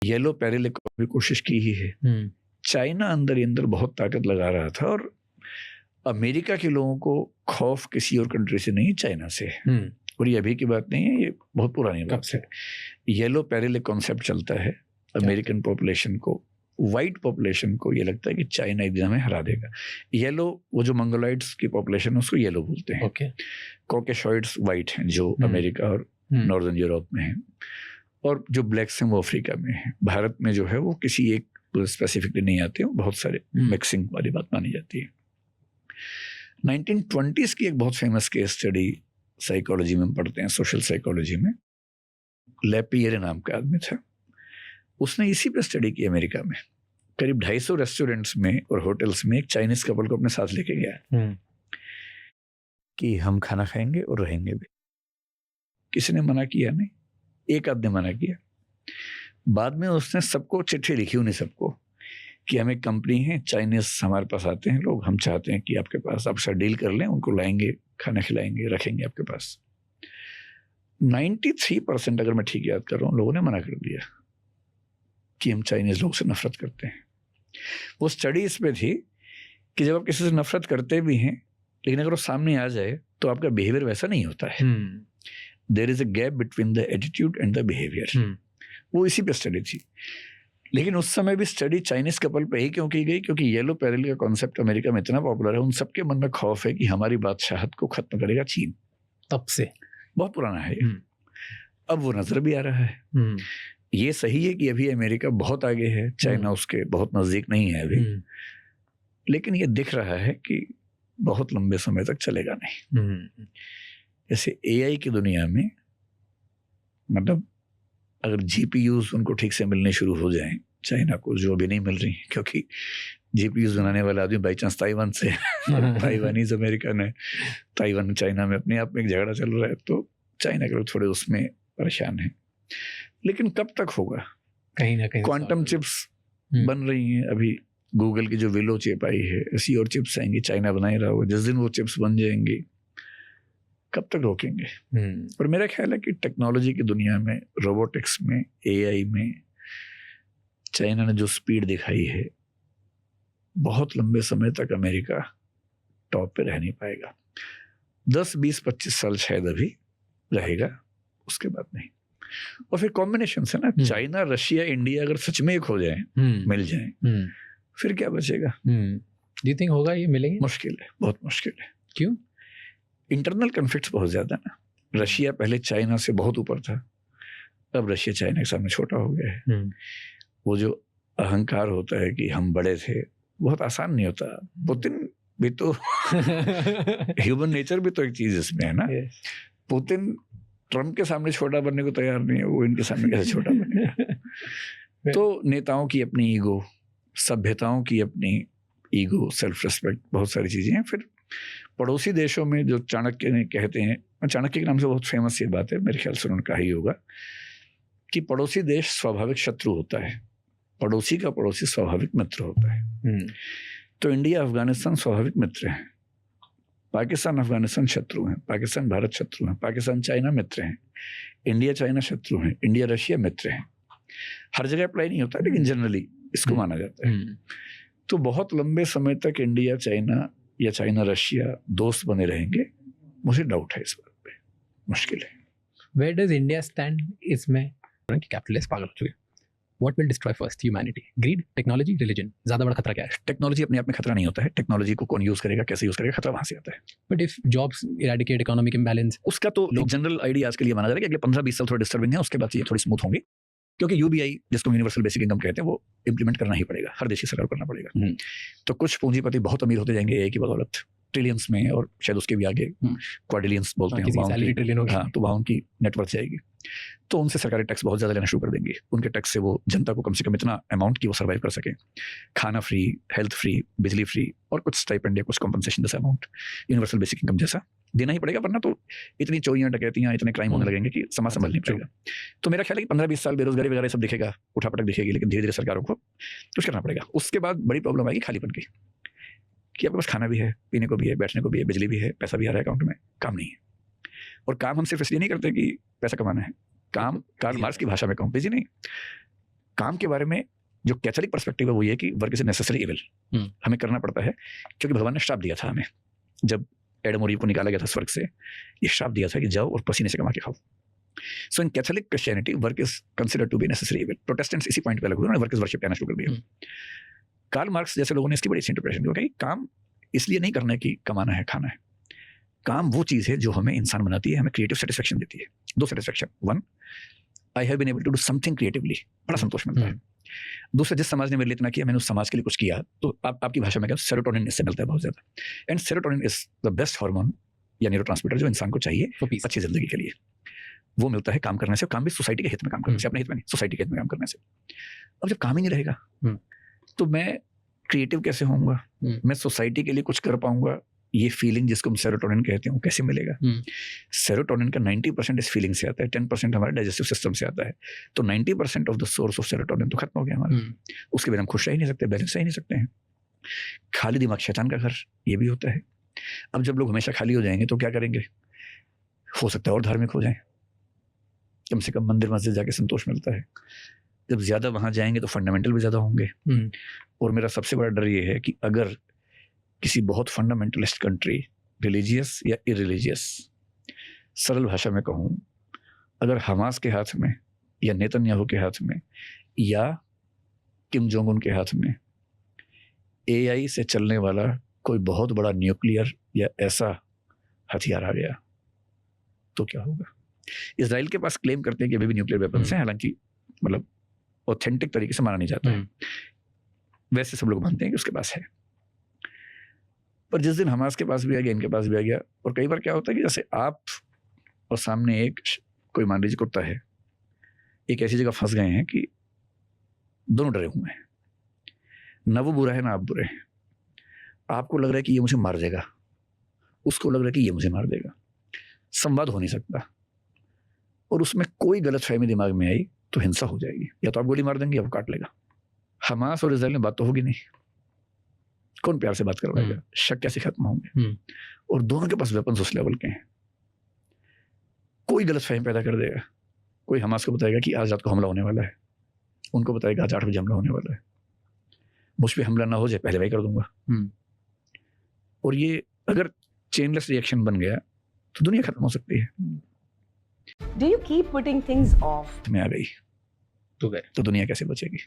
Yellow peril को भी कोशिश की ही है। चाइना अंदर ही अंदर बहुत ताकत लगा रहा था, और अमेरिका के लोगों को खौफ किसी और कंट्री से नहीं, चाइना से है। और ये अभी की बात नहीं है, ये बहुत पुरानी बात है। येलो पेरिल कॉन्सेप्ट चलता है। अमेरिकन पॉपुलेशन को, वाइट पॉपुलेशन को ये लगता है कि चाइना एक दिन हमें हरा देगा। येलो, वो जो मंगोलाइट्स की पॉपुलेशन है उसको येलो बोलते हैं। कॉकेशॉइड्स वाइट हैं जो अमेरिका और नॉर्दर्न यूरोप में हैं, और जो ब्लैक्स हैं वो अफ्रीका में हैं। भारत में जो है वो किसी एक स्पेसिफिकली नहीं आते, बहुत सारे मिक्सिंग वाली बात मानी जाती है। 1920s की एक बहुत फेमस केस स्टडी साइकोलॉजी में हम पढ़ते हैं, सोशल साइकोलॉजी में। लैपियरे नाम का आदमी था, उसने इसी पे स्टडी की। अमेरिका में करीब 250 रेस्टोरेंट्स में और होटल्स में एक चाइनीज कपल को अपने साथ लेके गया कि हम खाना खाएंगे और रहेंगे भी। किसी ने मना किया नहीं, एक आदमी मना किया। बाद में उसने सबको चिट्ठी लिखी, उन्हें सबको, कि हम एक कंपनी है, चाइनीज हमारे पास आते हैं लोग, हम चाहते हैं कि आपके पास आपसे डील कर लें, उनको लाएंगे, खाना खिलाएंगे, रखेंगे आपके पास। 93% अगर मैं ठीक याद कर रहा हूँ, लोगों ने मना कर दिया कि हम चाइनीज लोग से नफरत करते हैं। वो स्टडी इस पे थी कि जब आप किसी से नफरत करते भी हैं, लेकिन अगर वो सामने आ जाए तो आपका बिहेवियर वैसा नहीं होता है। There is a gap between the attitude and the behaviour. वो इसी पे स्टडी थी। लेकिन उस समय भी स्टडी चाइनीज कपल पे ही क्यों की गई? क्योंकि येलो पेरिल का कॉन्सेप्ट अमेरिका में इतना पॉपुलर है, उन सबके मन में खौफ है कि हमारी बादशाहत को खत्म करेगा चीन। तब से बहुत पुराना है ये। अब वो नजर भी आ रहा है। ये सही है कि अभी अमेरिका बहुत आगे है, चाइना उसके बहुत नजदीक नहीं है अभी, लेकिन ये दिख रहा है कि बहुत लंबे समय तक चलेगा नहीं। जैसे एआई की दुनिया में, मतलब अगर जीपीयूज उनको ठीक से मिलने शुरू हो जाएं चाइना को, जो अभी नहीं मिल रही, क्योंकि जीपीयूज बनाने वाला आदमी बाई चांस ताइवान से ताइवानीज अमेरिकन है, ताइवान चाइना में अपने आप में एक झगड़ा चल रहा है, तो चाइना के लोग थोड़े उसमें परेशान हैं। लेकिन कब तक होगा? कहीं ना कहीं क्वांटम चिप्स बन रही हैं अभी, गूगल की जो विलो चिप आई है, ऐसी और चिप्स आएंगी, चाइना बना ही रहा होगा। जिस दिन वो चिप्स बन जाएंगी, कब तक रोकेंगे? और मेरा ख्याल है कि टेक्नोलॉजी की दुनिया में, रोबोटिक्स में, एआई में चाइना ने जो स्पीड दिखाई है, बहुत लंबे समय तक अमेरिका टॉप पे रह नहीं पाएगा। 10, 20, 25 साल शायद अभी रहेगा, उसके बाद नहीं। और फिर कॉम्बिनेशन है ना, चाइना, रशिया, इंडिया अगर सच में एक हो जाए, मिल जाए, फिर क्या बचेगा? Do you think होगा ये, मिलेंगे? मुश्किल है, बहुत मुश्किल है। क्यों? इंटरनल कन्फ्लिक्ट्स बहुत ज्यादा ना। रशिया पहले चाइना से बहुत ऊपर था, अब रशिया चाइना के सामने छोटा हो गया है। वो जो अहंकार होता है कि हम बड़े थे, बहुत आसान नहीं होता। पुतिन भी तो ह्यूमन नेचर भी तो एक चीज इसमें है ना। पुतिन ट्रम्प के सामने छोटा बनने को तैयार नहीं है, वो इनके सामने कैसे छोटा बनेगा? तो नेताओं की अपनी ईगो, सभ्यताओं की अपनी ईगो, सेल्फ रिस्पेक्ट, बहुत सारी चीजें हैं। फिर पड़ोसी देशों में जो चाणक्य ने कहते हैं, चाणक्य के नाम से बहुत फेमस ये बात है, मेरे ख्याल से उन्होंने कहा ही होगा कि पड़ोसी देश स्वाभाविक शत्रु होता है, पड़ोसी का पड़ोसी स्वाभाविक मित्र होता है। तो इंडिया अफगानिस्तान स्वाभाविक मित्र हैं, पाकिस्तान अफगानिस्तान शत्रु हैं, पाकिस्तान भारत शत्रु हैं, पाकिस्तान चाइना मित्र हैं, इंडिया चाइना शत्रु हैं, इंडिया रशिया मित्र हैं। हर जगह अप्लाई नहीं होता, लेकिन जनरली इसको माना जाता है। तो बहुत लंबे समय तक इंडिया चाइना या चाइना रशिया दोस्त बने रहेंगे, मुझे डाउट है इस बात पे, मुश्किल है। Where does India stand इसमें? कैपिटलिस्ट पागल हो चुके। What will destroy first humanity? Greed, technology, religion? ज्यादा बड़ा खतरा क्या है? टेक्नोलॉजी अपने आप में खतरा नहीं होता है, टेक्नोलॉजी को कौन यूज करेगा, कैसे यूज करेगा, खतरा वहां से आता है। But if jobs eradicate economic imbalance, उसका तो एक जनरल आइडिया आज के लिए माना जा रहा है कि अगले 15-20 साल थोड़े डिस्टर्बिंग है, उसके बाद ये थोड़ी स्मूथ होंगी। क्योंकि यूबीआई, जिसको यूनिवर्सल बेसिक इनकम कहते हैं, वो इम्प्लीमेंट करना ही पड़ेगा, हर देश की सरकार करना पड़ेगा। तो कुछ पूंजीपति बहुत अमीर होते जाएंगे एआई की बदौलत, ट्रिलियंस में, और शायद उसके भी आगे क्वाड्रिलियंस बोलते हैं। हाँ, तो वहाँ उनकी नेटवर्थ जाएगी। तो उनसे सरकारी टैक्स बहुत ज़्यादा लेना शुरू कर देंगे। उनके टैक्स से वो जनता को कम से कम इतना अमाउंट की वो सर्वाइव कर सके, खाना फ्री, हेल्थ फ्री, बिजली फ्री, और कुछ स्टाइपेंड या कुछ कॉम्पनसेशन जैसा अमाउंट यूनिवर्सल बेसिक इनकम जैसा देना ही पड़ेगा, वरना तो इतनी चोरियां, डकैतियां, इतने क्राइम होने लगेंगे कि समाज संभल नहीं पाएगा। तो मेरा ख्याल है कि 15-20 साल बेरोजगारी वगैरह सब दिखेगा, उठापटक दिखेगी, लेकिन धीरे धीरे सरकारों को कुछ करना पड़ेगा। उसके बाद बड़ी प्रॉब्लम आएगी खालीपन की, कि आपके पास खाना भी है, पीने को भी है, बैठने को भी है, बिजली भी है, पैसा भी आ रहा है अकाउंट में, काम नहीं है। और काम हम सिर्फ इसलिए नहीं करते कि पैसा कमाना है, काम कार्ल मार्क्स की भाषा में कहूँ, बिजी नहीं, काम के बारे में जो कैथोलिक पर्सपेक्टिव है वो ये कि work is a necessary evil, हमें करना पड़ता है क्योंकि भगवान ने श्राप दिया था हमें जब एडम और ईव को निकाला गया था स्वर्ग से, ये श्राप दिया था कि जाओ और पसीने से कमा के खाओ। So in Catholic Christianity work is considered to be necessary evil. Protestants इसी पॉइंट पे अलग हुए, उन्होंने वर्क इज वर्शिप कहना शुरू कर दिया। कार्ल मार्क्स जैसे लोगों ने इसकी बड़ी अच्छी इंटरप्रिटेशन दी कि काम इसलिए नहीं करना है कि कमाना है खाना है, काम वो चीज़ है जो हमें इंसान बनाती है, हमें क्रिएटिव सेटिस्फेक्शन देती है। दो satisfaction, one I have been able to do something creatively, बड़ा संतोष मिलता है। दूसरा, जिस समाज ने मेरे लिए इतना किया मैंने उस समाज के लिए कुछ किया, तो आपकी भाषा में क्या सेरोटोनिन इससे मिलता है बहुत ज़्यादा। And serotonin is the best hormone या न्यूरोट्रांसमीटर जो इंसान को चाहिए अच्छी जिंदगी के लिए। वो मिलता है काम करने से, काम भी सोसाइटी के हित में काम करने से, अपने हित में नहीं, सोसाइटी के हित में काम करने से। अब जब काम ही नहीं रहेगा तो मैं क्रिएटिव कैसे होऊंगा, मैं सोसाइटी के लिए कुछ कर पाऊंगा? ये फीलिंग जिसको हम सेरोटोनिन कहते हैं वो कैसे मिलेगा? सेरोटोनिन का 90% इस फीलिंग से आता है, 10% हमारे डाइजेस्टिव सिस्टम से आता है। तो 90% of the source of serotonin तो खत्म हो गया हमारा। उसके बिना हम खुश रह ही नहीं सकते, बैलेंस रह ही नहीं सकते हैं। खाली दिमाग शैतान का घर, ये भी होता है। अब जब लोग हमेशा खाली हो जाएंगे तो क्या करेंगे? हो सकता है और धार्मिक हो जाएं, कम से कम मंदिर मस्जिद जाके संतोष मिलता है। जब ज्यादा वहां जाएंगे तो फंडामेंटल भी ज्यादा होंगे। और मेरा सबसे बड़ा डर ये है कि अगर किसी बहुत फंडामेंटलिस्ट कंट्री, रिलीजियस या इरिलीजियस, सरल भाषा में कहूँ, अगर हमास के हाथ में या नेतन्याहू के हाथ में या किम जोंग उन के हाथ में AI से चलने वाला कोई बहुत बड़ा न्यूक्लियर या ऐसा हथियार आ गया तो क्या होगा? इजराइल के पास क्लेम करते हैं कि अभी भी न्यूक्लियर वेपन्स हैं, हालांकि मतलब ऑथेंटिक तरीके से माना नहीं जाता है। वैसे सब लोग मानते हैं कि उसके पास है। पर जिस दिन हमास के पास भी आ गया, इनके पास भी आ गया। और कई बार क्या होता है कि जैसे आप और सामने एक कोई मान लीजिए कुत्ता है, एक ऐसी जगह फंस गए हैं कि दोनों डरे हुए हैं, ना वो बुरा है ना आप बुरे हैं। आपको लग रहा है कि ये मुझे मार देगा, उसको लग रहा है कि ये मुझे मार देगा, संवाद हो नहीं सकता। और उसमें कोई गलत फहमी दिमाग में आई तो हिंसा हो जाएगी, या तो आप गोली मार देंगे या वो काट लेगा। हमास और इजराइल में बात तो होगी नहीं, कौन प्यार से बात करवाएगा? शक कैसे खत्म होंगे? और दोनों के पास वेपन्स उस लेवल के हैं। कोई गलत फहमी पैदा कर देगा। कोई हमास को बताएगा कि आज रात को हमला होने वाला है, उनको बताएगा आज 8 बजे हमला होने वाला है, मुझ पर हमला ना हो जाए पहले मैं कर दूंगा। और ये अगर चेनलेस रिएक्शन बन गया तो दुनिया खत्म हो सकती है। Do you keep putting things off? में आ गई तो दुनिया कैसे बचेगी?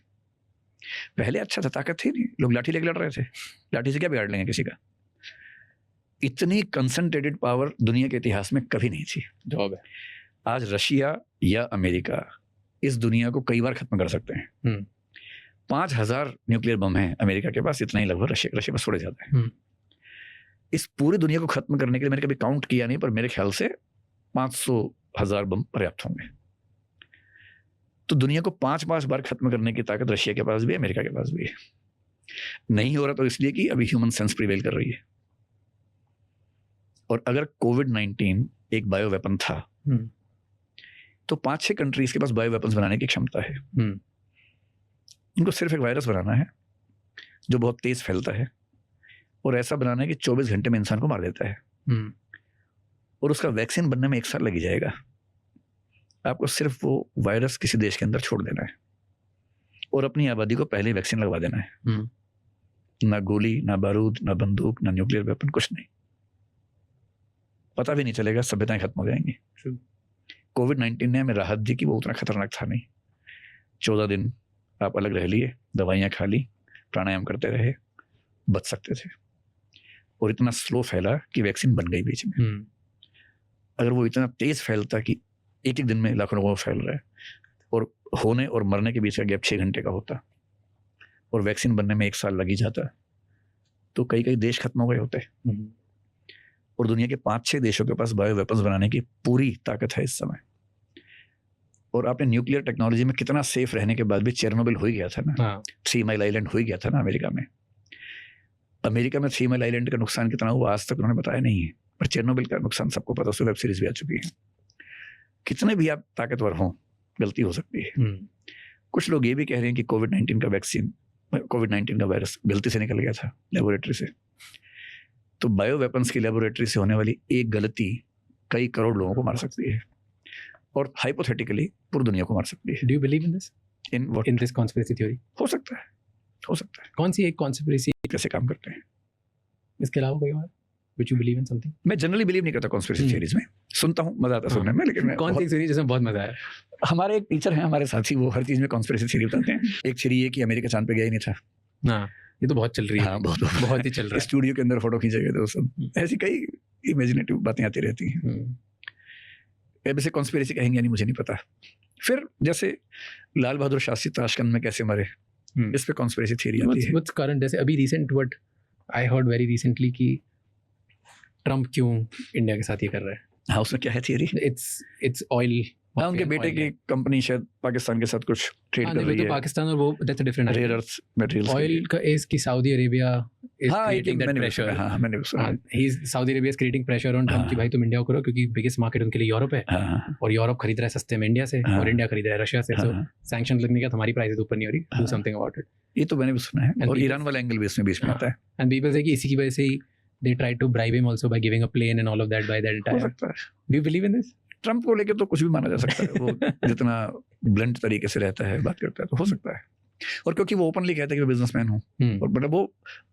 पहले अच्छा था, ताकत थी नहीं, लोग लाठी लेकर लड़ रहे थे। लाठी से क्या बिगाड़ लेंगे किसी का? इतनी कंसंट्रेटेड पावर दुनिया के इतिहास में कभी नहीं थी। जवाब है, आज रशिया या अमेरिका इस दुनिया को कई बार खत्म कर सकते हैं। 5000 न्यूक्लियर बम हैं अमेरिका के पास, इतना ही लगभग रशिया पास थोड़े ज्यादा है। इस पूरी दुनिया को खत्म करने के लिए मैंने कभी काउंट किया नहीं, पर मेरे ख्याल से 500,000 बम पर्याप्त होंगे। तो दुनिया को 5 बार खत्म करने की ताकत रशिया के पास भी है, अमेरिका के पास भी है। नहीं हो रहा तो इसलिए कि अभी ह्यूमन सेंस प्रिवेल कर रही है। और अगर कोविड-19 एक बायो वेपन था तो 5-6 कंट्रीज के पास बायो वेपन्स बनाने की क्षमता है। इनको सिर्फ एक वायरस बनाना है जो बहुत तेज फैलता है, और ऐसा बनाना है कि 24 घंटे में इंसान को मार देता है। और उसका वैक्सीन बनने में 1 साल लगी जाएगा। आपको सिर्फ वो वायरस किसी देश के अंदर छोड़ देना है और अपनी आबादी को पहले वैक्सीन लगवा देना है। ना गोली, ना बारूद, ना बंदूक, ना न्यूक्लियर वेपन, कुछ नहीं। पता भी नहीं चलेगा, सभ्यताएं खत्म हो जाएंगी। कोविड-19 ने हमें राहत दी कि वो उतना खतरनाक था नहीं। 14 दिन आप अलग रह लिए, दवाइयाँ खा ली, प्राणायाम करते रहे, बच सकते थे। और इतना स्लो फैला कि वैक्सीन बन गई बीच में। अगर वो इतना तेज फैलता कि एक दिन में लाखों लोगों को फैल रहा है, और होने और मरने के बीच का गैप 6 घंटे का होता, और वैक्सीन बनने में 1 साल लगी जाता, तो कई देश खत्म हो गए होते। और दुनिया के 5-6 देशों के पास बायो वेपन्स बनाने की पूरी ताकत है इस समय। और आपने न्यूक्लियर टेक्नोलॉजी में कितना सेफ रहने के बाद भी चेरनोबिल हो ही गया था ना, 3 माइल आइलैंड हो ही गया था ना अमेरिका में। अमेरिका में 3 माइल आइलैंड का नुकसान कितना हुआ आज तक उन्होंने बताया नहीं है, पर चेरनोबिल का नुकसान सबको पता, उसमें वेब सीरीज भी आ चुकी है। कितने भी आप ताकतवर हों, गलती हो सकती है। कुछ लोग ये भी कह रहे हैं कि कोविड-19 का वायरस गलती से निकल गया था लेबोरेटरी से। तो बायो वेपन्स की लेबोरेटरी से होने वाली एक गलती कई करोड़ लोगों को मार सकती है, और हाइपोथेटिकली पूरी दुनिया को मार सकती है। Do you believe in this? In what? in this conspiracy theory? हो सकता है कौन सी एक conspiracy कैसे काम करते हैं। इसके अलावा कोई और which you believe in something? मैं जनरली बिलीव नहीं करता कॉन्स्पिरेसी थियरीज में, सुनता हूँ, मजा आता है सुनने में, लेकिन मैं कौन सी सुनी जिसमें बहुत मजा आया? हमारे एक टीचर हैं हमारे साथी, वो हर चीज में कॉन्स्पिरेसी थ्योरी बताते हैं। एक थ्योरी ये कि अमेरिका चांद पे गया ही नहीं था। हाँ, ये तो बहुत चल रही है। हाँ, बहुत ही चल रहा है। स्टूडियो के अंदर फोटो खींचे गए थे, सब ऐसी कई इमेजिनेटिव बातें आती रहती हैं। वैसे कॉन्स्पिरेसी कहेंगे या नहीं मुझे नहीं पता। फिर जैसे लाल बहादुर शास्त्री ताशकंद में कैसे मरे, इस पे कॉन्स्पिरेसी थ्योरी आती है। What's current? जैसे अभी recent what I heard very recently कि ट्रम्प क्यों इंडिया के साथ ये कर रहा है? हाँ, उसमें क्या है थ्योरी? It's oil. हाँ, उनके बेटे की कंपनी शायद पाकिस्तान के साथ कुछ ट्रेड कर रही है। पाकिस्तान और वो that's a different rare earth materials oil का इज कि Saudi Arabia is creating that pressure. हाँ, मैंने सुना। He is Saudi Arabia is creating pressure on Trump कि भाई तुम इंडिया को करो, क्योंकि बिगेस्ट मार्केट उनके लिए यूरोप है और यूरोप खरीद रहा है सस्ते में इंडिया से और इंडिया खरीद रहा है रशिया से। सो सैंक्शन लगने का हमारी प्राइसेस ऊपर नहीं हो रही, डू समथिंग अबाउट इट। ये तो मैंने भी सुना है, और ईरान वाला एंगल भी इसमें बीच में आता है। एंड पीपल से कि इसी की वजह से ही they tried to bribe him also by giving a plane and all of that by that हो time. सकता है। Do you believe in this? Trump को लेकर तो कुछ भी माना जा सकता है, वो जितना ब्लंट तरीके से रहता है, बात करता है, तो हो सकता है। और क्योंकि वो ओपनली कहता है कि मैं बिजनेसमैन हूँ, और मतलब वो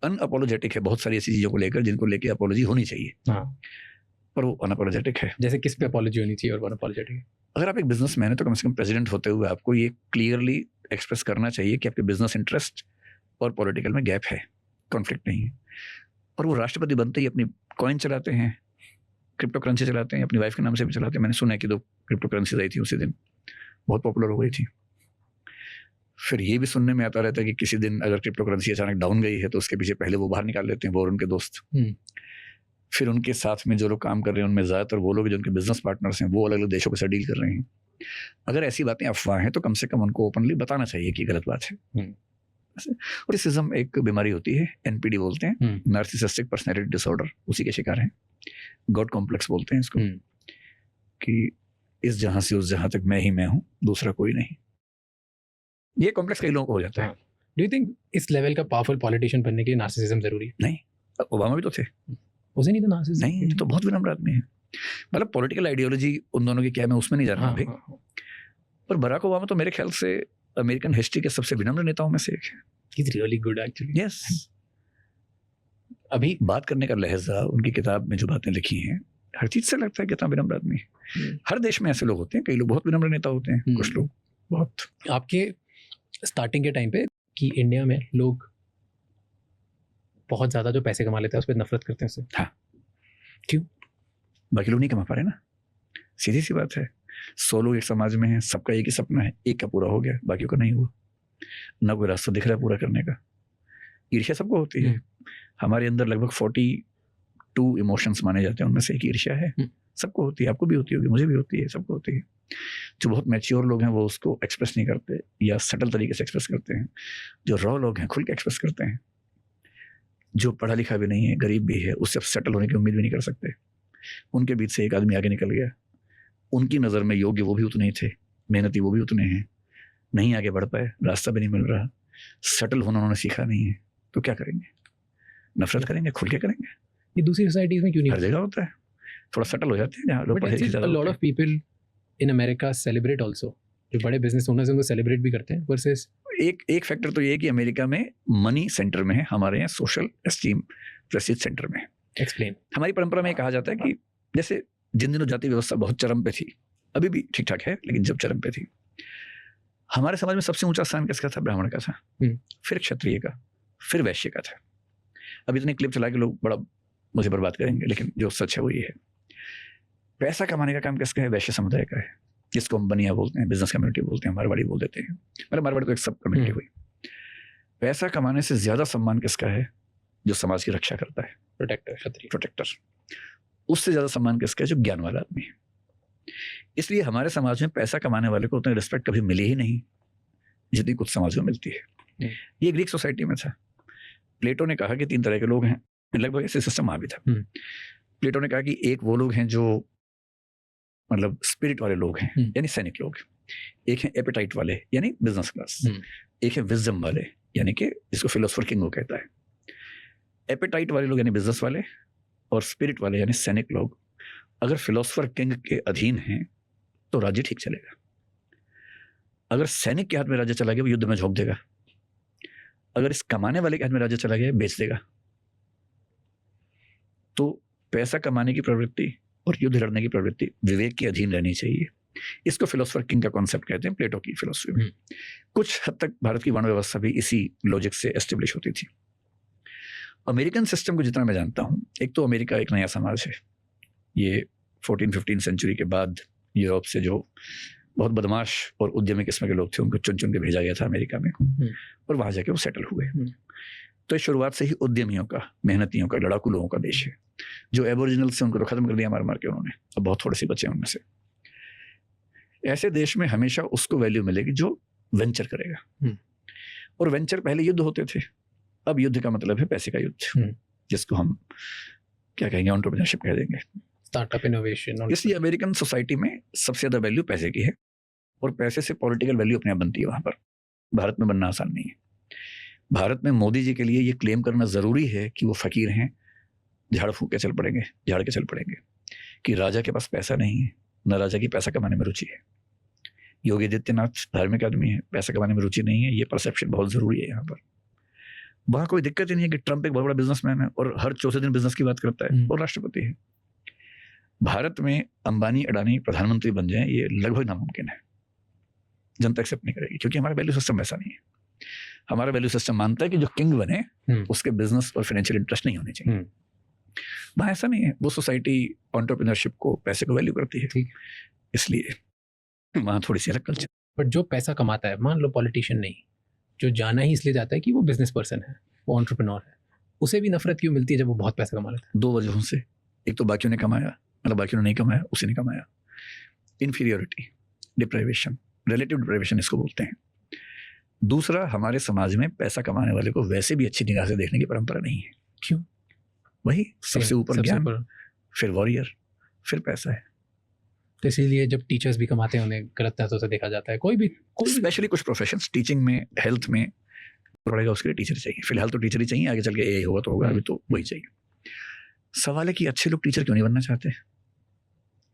अनअपोलोजेटिक है बहुत सारी ऐसी चीजों को लेकर जिनको लेकर अपोलॉजी होनी चाहिए, पर वो अनअपोलोजेटिक है। जैसे किस पे अपॉलॉजी होनी चाहिए और अनअपोलोजेटिक है? अगर आप एक बिजनेसमैन है तो कम से कम प्रेसिडेंट होते हुए आपको ये क्लियरली एक्सप्रेस करना चाहिए कि आपके बिजनेस इंटरेस्ट और पॉलिटिकल में गैप है, कॉन्फ्लिक्ट नहीं है। और वो राष्ट्रपति बनते ही अपनी कॉइन चलाते हैं, क्रिप्टो करेंसी चलाते हैं, अपनी वाइफ के नाम से भी चलाते हैं। मैंने सुना है कि 2 क्रिप्टो करेंसीज आई थी उसी दिन, बहुत पॉपुलर हो गई थी। फिर ये भी सुनने में आता रहता है कि किसी दिन अगर क्रिप्टो करेंसी अचानक डाउन गई है तो उसके पीछे पहले वो बाहर निकाल लेते हैं, वो और उनके दोस्त। फिर उनके साथ में जो लोग काम कर रहे हैं उनमें ज़्यादातर वो लोग जो उनके बिजनेस पार्टनर्स हैं वो अलग अलग देशों के साथ डील कर रहे हैं। अगर ऐसी बातें अफवाह हैं तो कम से कम उनको ओपनली बताना चाहिए कि गलत बात है। और रेसिज्म एक बीमारी होती है, एनपीडी बोलते हैं, नार्सिसिस्टिक पर्सनैलिटी डिसऑर्डर, उसी के शिकार हैं। गॉड कॉम्प्लेक्स बोलते हैं इसको, कि इस जहां से उस जहां तक मैं ही मैं हूं, दूसरा कोई नहीं। ये कॉम्प्लेक्स कई लोगों को हो जाता है। डू यू थिंक इस लेवल का पावरफुल पॉलिटिशियन बनने के लिए नार्सिसिज्म जरूरी है? नहीं, ओबामा भी तो थे, उसे नहीं था नार्सिसिज्म? नहीं, ये तो बहुत विनम्र आदमी है। मतलब पॉलिटिकल आइडियोलॉजी उन दोनों की क्या है मैं उसमें नहीं जा रहा हूँ अभी, पर बराक ओबामा तो मेरे ख्याल से अमेरिकन हिस्ट्री के सबसे विनम्र नेताओं में से एक है। He's really good actually. Yes. अभी बात करने का लहजा, उनकी किताब में जो बातें लिखी हैं, हर चीज से लगता है कितना विनम्र आदमी है। हर देश में ऐसे लोग होते हैं, कई लोग बहुत विनम्र नेता होते हैं, कुछ लोग बहुत। आपके स्टार्टिंग के टाइम पे कि इंडिया में लोग बहुत ज्यादा जो पैसे कमा लेते हैं उस पर नफरत करते हैं उससे। हाँ, क्यों? बाकी लोग नहीं कमा पा रहे ना, सीधी सी बात है। 100 लोग एक समाज में हैं, सबका एक ही सपना है, एक का पूरा हो गया, बाकियों का नहीं हुआ, ना कोई रास्ता दिख रहा है पूरा करने का। ईर्ष्या सबको होती है। हमारे अंदर लगभग 42 इमोशंस माने जाते हैं, उनमें से एक ईर्ष्या है। सबको होती है, आपको भी होती होगी, मुझे भी होती है, सबको होती है। जो बहुत मैच्योर लोग हैं वो उसको एक्सप्रेस नहीं करते या सटल तरीके से एक्सप्रेस करते हैं। जो रॉ लोग हैं खुल के एक्सप्रेस करते हैं। जो पढ़ा लिखा भी नहीं है, गरीब भी है, उससे सेटल होने की उम्मीद भी नहीं कर सकते। उनके बीच से एक आदमी आगे निकल गया, उनकी नज़र में योग्य वो भी उतने ही थे, मेहनती वो भी उतने हैं, नहीं आगे बढ़ पाए, रास्ता भी नहीं मिल रहा, सेटल होना उन्होंने सीखा नहीं है, तो क्या करेंगे? नफरत करेंगे, खुल के करेंगे। ये दूसरी सोसाइटीज में क्यों नहीं? हर जगह होता है, थोड़ा सेटल हो जाते हैं जहाँ लोग पढ़े लिखे ज़्यादा। Lot of people in America celebrate also, जो बड़े बिजनेस ओनर्स हैं वो सेलिब्रेट भी करते हैं। वर्सेस एक फैक्टर तो ये है कि अमेरिका में मनी सेंटर में है, हमारे यहाँ सोशल एस्टीम प्रेस्टीज सेंटर में है। एक्सप्लेन। हमारी परंपरा में कहा जाता है कि जैसे जिन दिनों जाति व्यवस्था बहुत चरम पे थी, अभी भी ठीक ठाक है, लेकिन जब चरम पे थी, हमारे समाज में सबसे ऊंचा स्थान किसका था? ब्राह्मण का था, फिर क्षत्रिय का, फिर वैश्य का था। अब इतने क्लिप चला के लोग बड़ा मुझे बर्बाद करेंगे, लेकिन जो सच है वो ये है। पैसा कमाने का काम किसका है? वैश्य समुदाय का है, जिसको हम बनिया बोलते हैं, बिजनेस कम्युनिटी बोलते हैं, मारवाड़ी बोल देते हैं। मतलब मारवाड़ी तो एक सब कम्युनिटी हुई। पैसा कमाने से ज्यादा सम्मान किसका है? जो समाज की रक्षा करता है, प्रोटेक्टर, क्षत्रिय प्रोटेक्टर। उससे ज्यादा सम्मान किसका है? जो ज्ञान वाला आदमी है। इसलिए हमारे समाज में पैसा कमाने वाले को उतनी रिस्पेक्ट कभी मिली ही नहीं जितनी कुछ समाज में मिलती है। ये ग्रीक सोसाइटी में था। प्लेटो ने कहा कि 3 तरह के लोग हैं, लगभग ऐसे सिस्टम वहां भी था। प्लेटो ने कहा कि एक वो लोग हैं जो मतलब स्पिरिट वाले लोग हैं, यानी सैनिक लोग। एक है एपेटाइट वाले, यानी बिजनेस क्लास। एक है विजडम वाले, यानी कि जिसको फिलोसोफर किंग वो कहता है। एपेटाइट वाले लोग यानी बिजनेस वाले, और स्पिरिट वाले यानी सैनिक लोग अगर फिलोसोफर किंग के अधीन हैं तो राज्य ठीक चलेगा। अगर सैनिक के हाथ में राज्य चला गया वो युद्ध में झोंक देगा, अगर इस कमाने वाले के हाथ में राज्य चला गया बेच देगा। तो पैसा कमाने की प्रवृत्ति और युद्ध लड़ने की प्रवृत्ति विवेक के अधीन रहनी चाहिए। इसको फिलोसोफर किंग का कॉन्सेप्ट कहते हैं प्लेटो की फिलोसफी में। कुछ हद तक भारत की वर्ण व्यवस्था भी इसी लॉजिक से एस्टेब्लिश होती थी। अमेरिकन सिस्टम को जितना मैं जानता हूँ, एक तो अमेरिका एक नया समाज है, ये 14-15 सेंचुरी के बाद यूरोप से जो बहुत बदमाश और उद्यमी किस्म के लोग थे उनको चुन चुन के भेजा गया था अमेरिका में, और वहां जाके वो सेटल हुए। तो शुरुआत से ही उद्यमियों का, मेहनतियों का, लड़ाकू लोगों का देश है। जो एबोरिजिनल से उनको तो खत्म कर दिया मार के उन्होंने, अब बहुत थोड़े से बचे उनमें से। ऐसे देश में हमेशा उसको वैल्यू मिलेगी जो वेंचर करेगा, और वेंचर पहले युद्ध होते थे, अब युद्ध का मतलब है पैसे का युद्ध, जिसको हम क्या कहेंगे, एंटरप्रेन्योरशिप कह देंगे, स्टार्टअप इनोवेशन। इसलिए अमेरिकन सोसाइटी में सबसे ज्यादा वैल्यू पैसे की है, और पैसे से पॉलिटिकल वैल्यू अपने आप बनती है वहां पर। भारत में बनना आसान नहीं है। भारत में मोदी जी के लिए ये क्लेम करना जरूरी है कि वो फकीर हैं, झाड़ फूक के चल पड़ेंगे, झाड़ के चल पड़ेंगे, कि राजा के पास पैसा नहीं है, न राजा की पैसा कमाने में रुचि है। योगी आदित्यनाथ धार्मिक आदमी है, पैसा कमाने में रुचि नहीं है, ये परसेप्शन बहुत जरूरी है यहाँ पर। वहाँ कोई दिक्कत ही नहीं है कि ट्रंप एक बहुत बड़ा बिजनेसमैन है और हर चौथे दिन बिजनेस की बात करता है और राष्ट्रपति है। भारत में अंबानी अडानी प्रधानमंत्री बन जाए ये लगभग नामुमकिन है, जनता एक्सेप्ट नहीं करेगी, क्योंकि हमारा वैल्यू सिस्टम ऐसा नहीं है। हमारा वैल्यू सिस्टम मानता है कि जो किंग बने उसके बिजनेस और फाइनेंशियल इंटरेस्ट नहीं होने चाहिए। वहाँ ऐसा नहीं है, वो सोसाइटी एंटरप्रेन्योरशिप को, पैसे को वैल्यू करती है, इसलिए वहाँ थोड़ी सी अलग कल्चर। बट जो पैसा कमाता है, मान लो पॉलिटिशियन नहीं, जो जाना ही इसलिए जाता है कि वो बिजनेस पर्सन है, वो एंटरप्रेन्योर है, उसे भी नफरत क्यों मिलती है जब वो बहुत पैसा कमा लेता है? 2 वजहों से। एक तो बाकियों ने कमाया, मतलब बाकियों ने नहीं कमाया, उसी ने कमाया। इन्फीरियोरिटी, डिप्राइवेशन, रिलेटिव डिप्राइवेशन इसको बोलते हैं। दूसरा, हमारे समाज में पैसा कमाने वाले को वैसे भी अच्छी निगाह से देखने की परंपरा नहीं है। क्यों? वही सबसे ऊपर ज्ञान, फिर वॉरियर, फिर पैसा है। तो इसीलिए जब टीचर्स भी कमाते हैं उन्हें गलत नजरों से देखा जाता है। कोई स्पेशली कुछ प्रोफेशंस, टीचिंग में, हेल्थ में पड़ेगा, उसके लिए टीचर चाहिए। फिलहाल तो टीचर ही चाहिए, आगे चल के यही होगा तो होगा, अभी तो वही चाहिए। सवाल है कि अच्छे लोग टीचर क्यों नहीं बनना चाहते?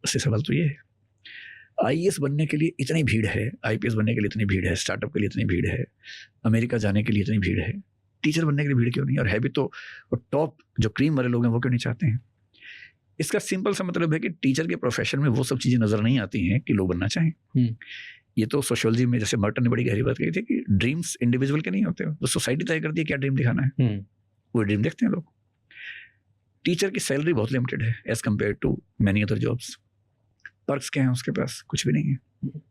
उससे सवाल तो ये है। आईएएस बनने के लिए इतनी भीड़ है, आईपीएस बनने के लिए इतनी भीड़ है, स्टार्टअप के लिए इतनी भीड़ है, अमेरिका जाने के लिए इतनी भीड़ है, टीचर बनने के लिए भीड़ क्यों नहीं? और है भी तो टॉप जो क्रीम वाले लोग हैं वो क्यों नहीं चाहते हैं? इसका सिंपल सा मतलब है कि टीचर के प्रोफेशन में वो सब चीजें नजर नहीं आती हैं कि लोग बनना चाहें। ये तो सोशियोलॉजी में जैसे मर्टन ने बड़ी गहरी बात कही थी कि ड्रीम्स इंडिविजुअल के नहीं होते, तो सोसाइटी तय करती है क्या ड्रीम दिखाना है, वो ड्रीम देखते हैं लोग। टीचर की सैलरी बहुत लिमिटेड है as compared to many other jobs. Perks क्या हैं उसके पास? कुछ भी नहीं है।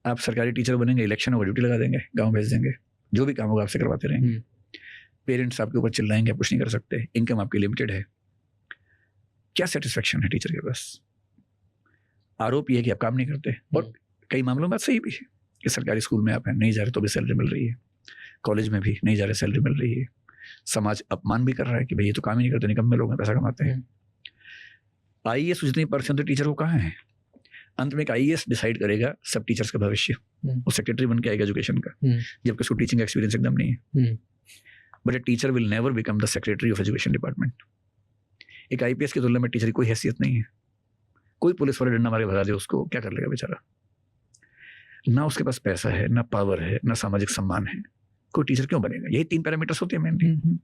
आप सरकारी टीचर बनेंगे, इलेक्शन होगा ड्यूटी लगा देंगे, गाँव भेज देंगे, जो भी काम होगा आपसे करवाते रहेंगे। पेरेंट्स आपके ऊपर चिल्लाएंगे, आप कुछ नहीं कर सकते, इनकम आपकी लिमिटेड है। क्या सेटिस्फेक्शन है टीचर के पास? आरोप ये है कि आप काम नहीं करते, और कई मामलों में बात सही भी है कि सरकारी स्कूल में आप हैं, नहीं जा रहे तो भी सैलरी मिल रही है, कॉलेज में भी नहीं जा रहे सैलरी मिल रही है, समाज अपमान भी कर रहा है कि भाई ये तो काम ही नहीं करते, निकम्मे लोग हैं, पैसा कमाते हैं। आईएएस जितनी परसेंट टीचर वो कहाँ है? अंत में एक आईएएस डिसाइड करेगा सब टीचर्स का भविष्य, वो सेक्रेटरी बन के आएगा एजुकेशन का, जबकि उसको टीचिंग एक्सपीरियंस एकदम नहीं है। But a teacher will never become the secretary of education department. एक आईपीएस की तुलना में टीचर की कोई हैसियत नहीं है। कोई पुलिस वाले डंडा मारे भगा दे उसको, क्या कर लेगा बेचारा? ना उसके पास पैसा है, ना पावर है, ना सामाजिक सम्मान है, कोई टीचर क्यों बनेगा? यही 3 पैरामीटर्स होते हैं मेनली।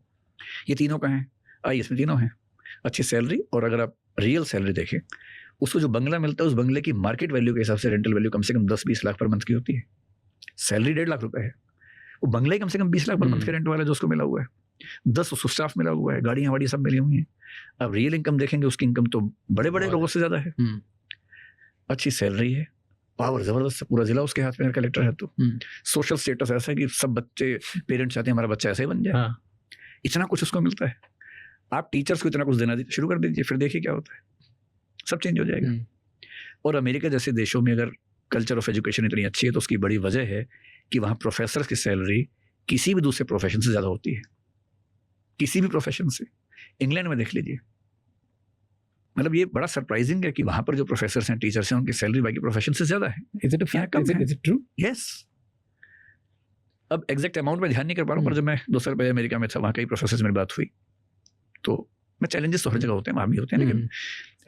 ये तीनों का है, आईएएस में तीनों हैं। अच्छी सैलरी, और अगर आप रियल सैलरी देखें, उसको जो बंगला मिलता है उस बंगले की मार्केट वैल्यू के हिसाब से रेंटल वैल्यू कम से कम 10-20 लाख पर मंथ की होती है। सैलरी 1.5 लाख रुपए है, वो बंगले ही कम से कम 20 लाख पर मंथ के रेंट वाला जो उसको मिला हुआ है, 10 उसको स्टाफ मिला हुआ है, गाड़ियां वाड़ी सब मिली हुई हैं। अब रियल इनकम देखेंगे, उसकी इनकम तो बड़े बड़े लोगों से ज्यादा है। अच्छी सैलरी है, पावर जबरदस्त, पूरा जिला उसके हाथ में, कलेक्टर है तो। सोशल स्टेटस ऐसा है कि सब बच्चे, पेरेंट्स चाहते हैं हमारा बच्चा ऐसे ही बन जाए। इतना कुछ उसको मिलता है। आप टीचर्स को इतना कुछ देना शुरू कर दीजिए, फिर देखिए क्या होता है, सब चेंज हो जाएगा। और अमेरिका जैसे देशों में अगर कल्चर ऑफ एजुकेशन इतनी अच्छी है तो उसकी बड़ी वजह है कि वहाँ प्रोफेसर की सैलरी किसी भी दूसरे प्रोफेशन से ज़्यादा होती है, किसी भी प्रोफेशन से। इंग्लैंड में देख लीजिए, मतलब ये बड़ा सरप्राइजिंग है कि वहाँ पर जो प्रोफेसर हैं, टीचर्स हैं, उनकी सैलरी बाकी प्रोफेशन से ज़्यादा है। Is it a fact? Is it true? Yes. अब एग्जैक्ट अमाउंट में ध्यान नहीं कर पा रहा हूँ, पर जब मैं 2 साल पहले अमेरिका में था, वहाँ कई प्रोफेसर से मेरी बात हुई, तो मैं चैलेंजेस तो हर जगह होते हैं, वहाँ भी होते हैं, लेकिन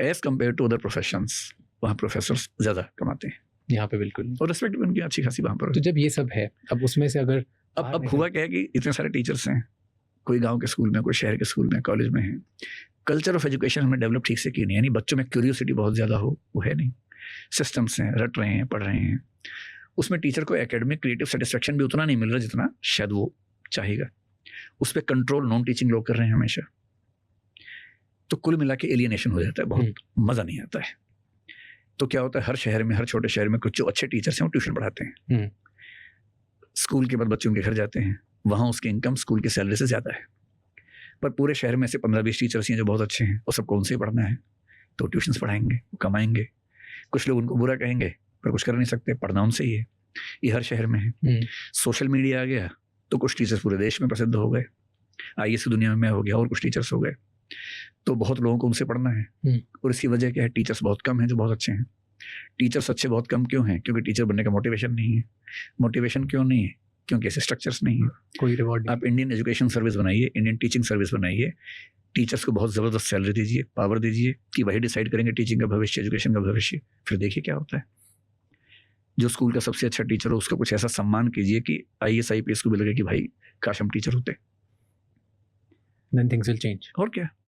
as compared to other professions वहाँ प्रोफेसर ज़्यादा कमाते हैं। यहाँ पे बिल्कुल नहीं। और रिस्पेक्ट भी उनकी अच्छी खासी वहाँ पर। तो जब ये सब है, अब उसमें से अगर अब हुआ क्या है कि इतने सारे टीचर्स हैं, कोई गांव के स्कूल में, कोई शहर के स्कूल में, कॉलेज में है, कल्चर ऑफ एजुकेशन हमें डेवलप ठीक से की नहीं, यानी बच्चों में क्यूरियोसिटी बहुत ज़्यादा हो, वो है नहीं। सिस्टम्स हैं, रट रहे हैं, पढ़ रहे हैं, उसमें टीचर को एकेडमिक क्रिएटिव सेटिस्फेक्शन भी उतना नहीं मिल रहा जितना शायद वो चाहेगा। उस पर कंट्रोल नॉन टीचिंग लोग कर रहे हैं हमेशा। तो कुल मिला के एलियनेशन हो जाता है, बहुत मज़ा नहीं आता है। तो क्या होता है, हर शहर में, हर छोटे शहर में कुछ जो अच्छे टीचर्स हैं वो ट्यूशन पढ़ाते हैं, स्कूल के बाद बच्चे उनके घर जाते हैं, वहाँ उसकी इनकम स्कूल की सैलरी से ज़्यादा है। पर पूरे शहर में से 15-20 टीचर्स हैं जो बहुत अच्छे हैं, और सबको उनसे ही पढ़ना है, तो ट्यूशन्स पढ़ाएंगे, वो कमाएंगे। कुछ लोग उनको बुरा कहेंगे पर कुछ कर नहीं सकते, पढ़ना उनसे ही है। ये हर शहर में है। सोशल मीडिया आ गया तो कुछ टीचर्स पूरे देश में प्रसिद्ध हो गए, IAS की दुनिया में मैं हो गया, और कुछ टीचर्स हो गए, तो बहुत लोगों को उनसे पढ़ना है। और इसकी वजह क्या है, टीचर्स बहुत कम हैं जो बहुत अच्छे हैं। टीचर्स अच्छे बहुत कम क्यों हैं? क्योंकि टीचर बनने का मोटिवेशन नहीं है। मोटिवेशन क्यों नहीं है? क्योंकि ऐसे स्ट्रक्चर्स नहीं है, कोई रिवॉर्ड। आप इंडियन एजुकेशन सर्विस बनाइए, इंडियन टीचिंग सर्विस बनाइए, टीचर्स को बहुत ज़बरदस्त सैलरी दीजिए, पावर दीजिए कि वही डिसाइड करेंगे टीचिंग का भविष्य, एजुकेशन का भविष्य। फिर देखिए क्या होता है। जो स्कूल का सबसे अच्छा टीचर हो उसका कुछ ऐसा सम्मान कीजिए कि IAS IPS को भी लगे कि भाई काश हम टीचर होते। Then things will change. और क्या।